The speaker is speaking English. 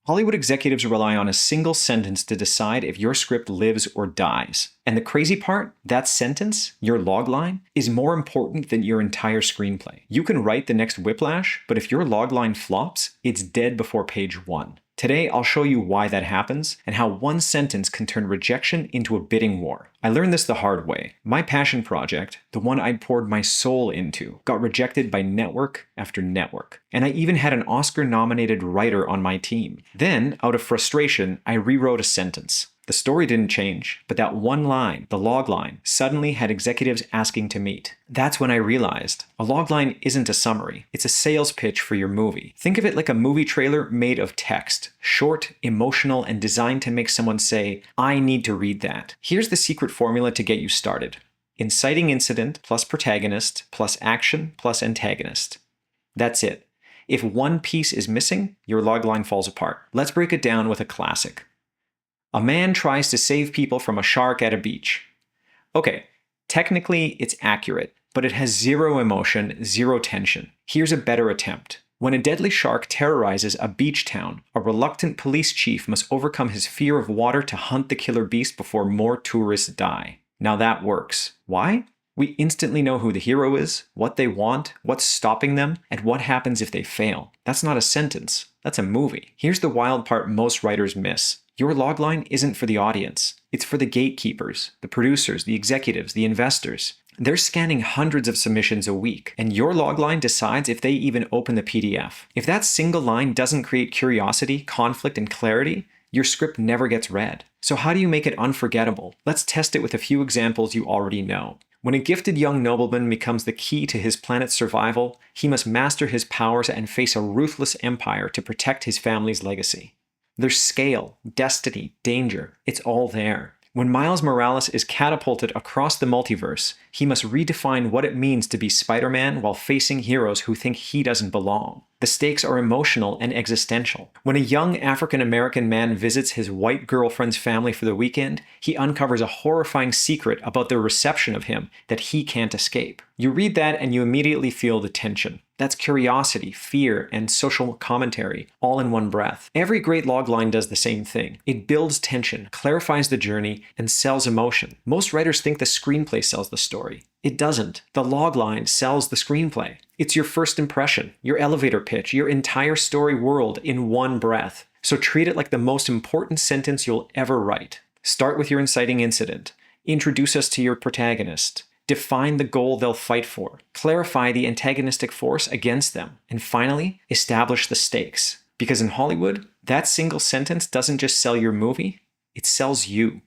Hollywood executives rely on a single sentence to decide if your script lives or dies. And the crazy part, that sentence, your logline, is more important than your entire screenplay. You can write the next Whiplash, but if your logline flops, it's dead before page 1. Today, I'll show you why that happens and how one sentence can turn rejection into a bidding war. I learned this the hard way. My passion project, the one I'd poured my soul into, got rejected by network after network. And I even had an Oscar-nominated writer on my team. Then, out of frustration, I rewrote a sentence. The story didn't change, but that one line, the logline, suddenly had executives asking to meet. That's when I realized a logline isn't a summary, it's a sales pitch for your movie. Think of it like a movie trailer made of text, short, emotional, and designed to make someone say, "I need to read that." Here's the secret formula to get you started. Inciting incident plus protagonist plus action plus antagonist. That's it. If one piece is missing, your logline falls apart. Let's break it down with a classic. A man tries to save people from a shark at a beach. Okay, technically it's accurate, but it has zero emotion, zero tension. Here's a better attempt. When a deadly shark terrorizes a beach town, a reluctant police chief must overcome his fear of water to hunt the killer beast before more tourists die. Now that works. Why? We instantly know who the hero is, what they want, what's stopping them, and what happens if they fail. That's not a sentence. That's a movie. Here's the wild part most writers miss. Your logline isn't for the audience. It's for the gatekeepers, the producers, the executives, the investors. They're scanning hundreds of submissions a week, and your logline decides if they even open the PDF. If that single line doesn't create curiosity, conflict, and clarity, your script never gets read. So how do you make it unforgettable? Let's test it with a few examples you already know. When a gifted young nobleman becomes the key to his planet's survival, he must master his powers and face a ruthless empire to protect his family's legacy. There's scale, destiny, danger. It's all there. When Miles Morales is catapulted across the multiverse, he must redefine what it means to be Spider-Man while facing heroes who think he doesn't belong. The stakes are emotional and existential. When a young African-American man visits his white girlfriend's family for the weekend, he uncovers a horrifying secret about their reception of him that he can't escape. You read that and you immediately feel the tension. That's curiosity, fear, and social commentary, all in one breath. Every great logline does the same thing. It builds tension, clarifies the journey, and sells emotion. Most writers think the screenplay sells the story. It doesn't. The logline sells the screenplay. It's your first impression, your elevator pitch, your entire story world in one breath. So treat it like the most important sentence you'll ever write. Start with your inciting incident. Introduce us to your protagonist. Define the goal they'll fight for. Clarify the antagonistic force against them. And finally, establish the stakes. Because in Hollywood, that single sentence doesn't just sell your movie, it sells you.